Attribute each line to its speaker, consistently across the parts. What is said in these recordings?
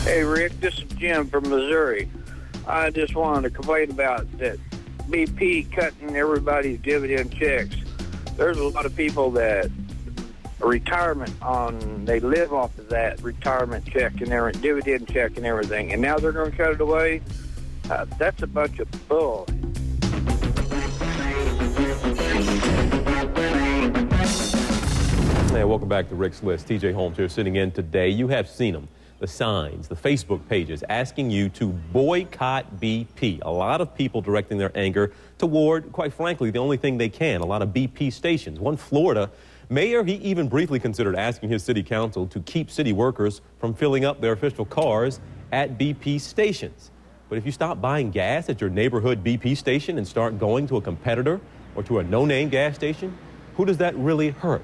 Speaker 1: Hey, Rick, this is Jim from Missouri. I just wanted to complain about that BP cutting everybody's dividend checks. There's a lot of people that they live off of that retirement check and their dividend check and everything, and now they're going to cut it away. That's a bunch of bull.
Speaker 2: Hey, welcome back to Rick's List. TJ Holmes here sitting in today. You have seen them, the signs, the Facebook pages asking you to boycott BP. A lot of people directing their anger toward, quite frankly, the only thing they can, a lot of BP stations. One Florida mayor, he even briefly considered asking his city council to keep city workers from filling up their official cars at BP stations. But if you stop buying gas at your neighborhood BP station and start going to a competitor or to a no-name gas station, who does that really hurt?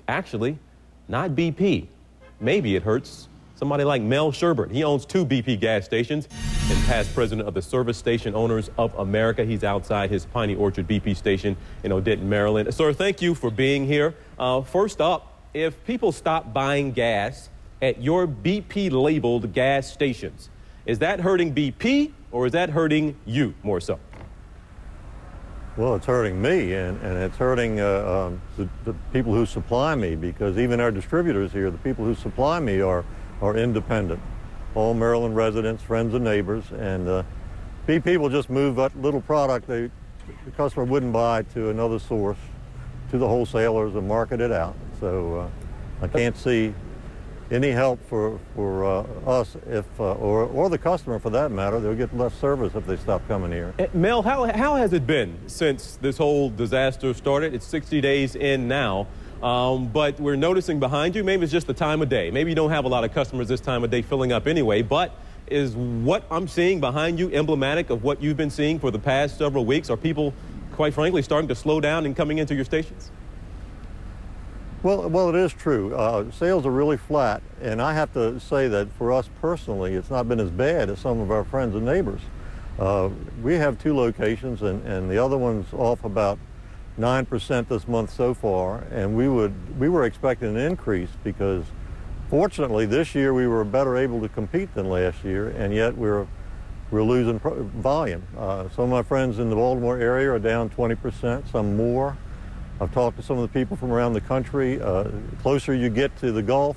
Speaker 2: Actually, not BP. Maybe it hurts somebody like Mel Sherbert. He owns 2 BP gas stations and past president of the Service Station Owners of America. He's outside his Piney Orchard BP station in Odette, Maryland. Sir, thank you for being here. First up, if people stop buying gas at your BP-labeled gas stations, is that hurting BP or is that hurting you more so?
Speaker 3: Well, it's hurting me, and it's hurting the people who supply me, because even our distributors here, the people who supply me are independent. All Maryland residents, friends and neighbors, and BP will just move that little product the customer wouldn't buy to another source, to the wholesalers, and market it out. So I can't see any help for us if, or the customer for that matter. They'll get less service if they stop coming here.
Speaker 2: Mel, how has it been since this whole disaster started? It's 60 days in now, but we're noticing behind you, maybe it's just the time of day. Maybe you don't have a lot of customers this time of day filling up anyway, but is what I'm seeing behind you emblematic of what you've been seeing for the past several weeks? Are people, quite frankly, starting to slow down and coming into your stations?
Speaker 3: Well, it is true. Sales are really flat, and I have to say that for us personally, it's not been as bad as some of our friends and neighbors. We have 2 locations, and the other one's off about 9% this month so far, and we were expecting an increase because, fortunately, this year we were better able to compete than last year, and yet we're losing volume. Some of my friends in the Baltimore area are down 20%, some more. I've talked to some of the people from around the country. The closer you get to the Gulf,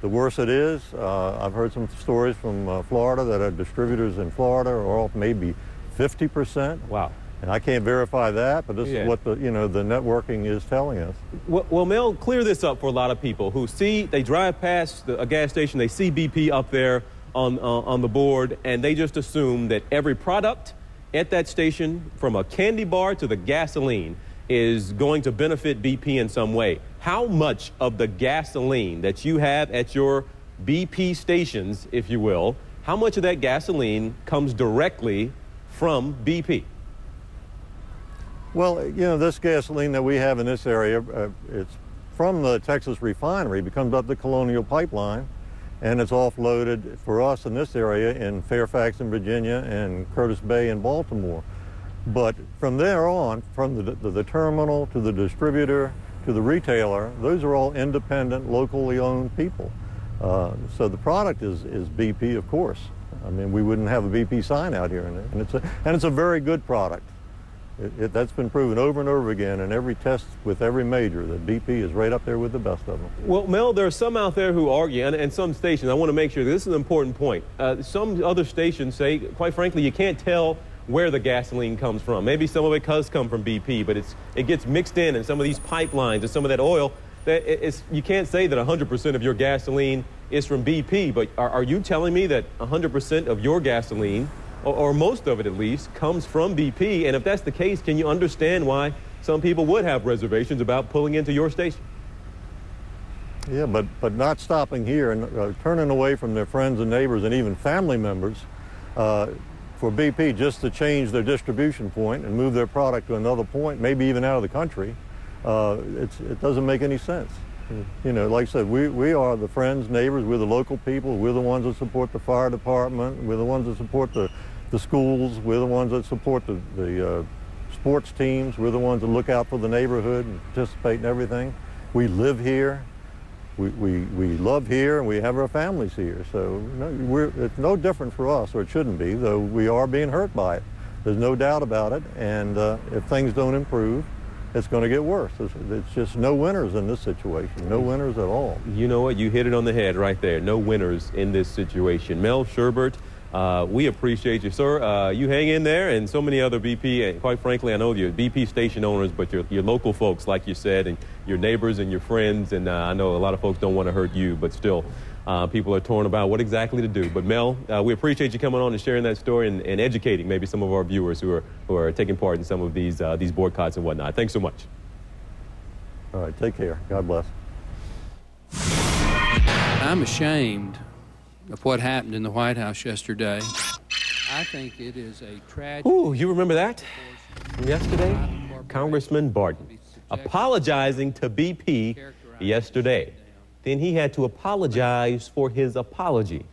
Speaker 3: the worse it is. I've heard some stories from Florida that our distributors in Florida are off maybe 50%.
Speaker 2: Wow.
Speaker 3: And I can't verify that, but this is what the networking is telling us.
Speaker 2: Well, Mel, clear this up for a lot of people who they drive past a gas station, they see BP up there on the board, and they just assume that every product at that station, from a candy bar to the gasoline, is going to benefit BP in some way. How much of the gasoline that you have at your BP stations, if you will, how much of that gasoline comes directly from BP?
Speaker 3: Well, this gasoline that we have in this area, it's from the Texas refinery, it comes up the Colonial Pipeline, and it's offloaded for us in this area in Fairfax in Virginia and Curtis Bay in Baltimore. But from there on, from the terminal to the distributor to the retailer, those are all independent, locally owned people. So the product is BP, of course. I mean, we wouldn't have a BP sign out here, and it's a very good product. That's been proven over and over again in every test with every major that BP is right up there with the best of them.
Speaker 2: Well, Mel, there are some out there who argue, and some stations, I want to make sure this is an important point. Some other stations say, quite frankly, you can't tell where the gasoline comes from. Maybe some of it does come from BP, but it gets mixed in some of these pipelines and some of that oil. You can't say that 100% of your gasoline is from BP, but are you telling me that 100% of your gasoline, or most of it at least, comes from BP? And if that's the case, can you understand why some people would have reservations about pulling into your station?
Speaker 3: Yeah, but not stopping here and turning away from their friends and neighbors and even family members for BP just to change their distribution point and move their product to another point, maybe even out of the country. It doesn't make any sense. Like I said, we are the friends, neighbors, we're the local people, we're the ones that support the fire department, we're the ones that support the schools, we're the ones that support the sports teams, we're the ones that look out for the neighborhood and participate in everything. We live here. We love here and we have our families here. So it's no different for us, or it shouldn't be, though we are being hurt by it. There's no doubt about it. And if things don't improve, it's going to get worse. It's just no winners in this situation, no winners at all.
Speaker 2: You know what? You hit it on the head right there. No winners in this situation. Mel Sherbert, we appreciate you, sir. You hang in there, and so many other BP, and quite frankly, I know your BP station owners, but your local folks, like you said, and your neighbors and your friends, and I know a lot of folks don't want to hurt you, but still, people are torn about what exactly to do. But Mel, we appreciate you coming on and sharing that story and educating maybe some of our viewers who are taking part in some of these boycotts and whatnot. Thanks so much.
Speaker 3: All right, take care. God bless.
Speaker 4: I'm ashamed of what happened in the White House yesterday. I think it is a tragedy.
Speaker 2: Ooh, you remember that from yesterday? Congressman Barton apologizing to BP yesterday. Then he had to apologize for his apology.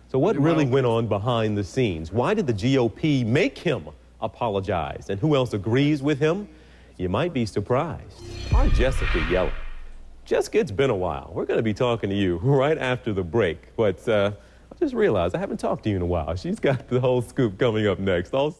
Speaker 2: So what really went on behind the scenes? Why did the GOP make him apologize? And who else agrees with him? You might be surprised. Our Jessica Yellen. Jessica, it's been a while. We're going to be talking to you right after the break. But I just realized I haven't talked to you in a while. She's got the whole scoop coming up next. Also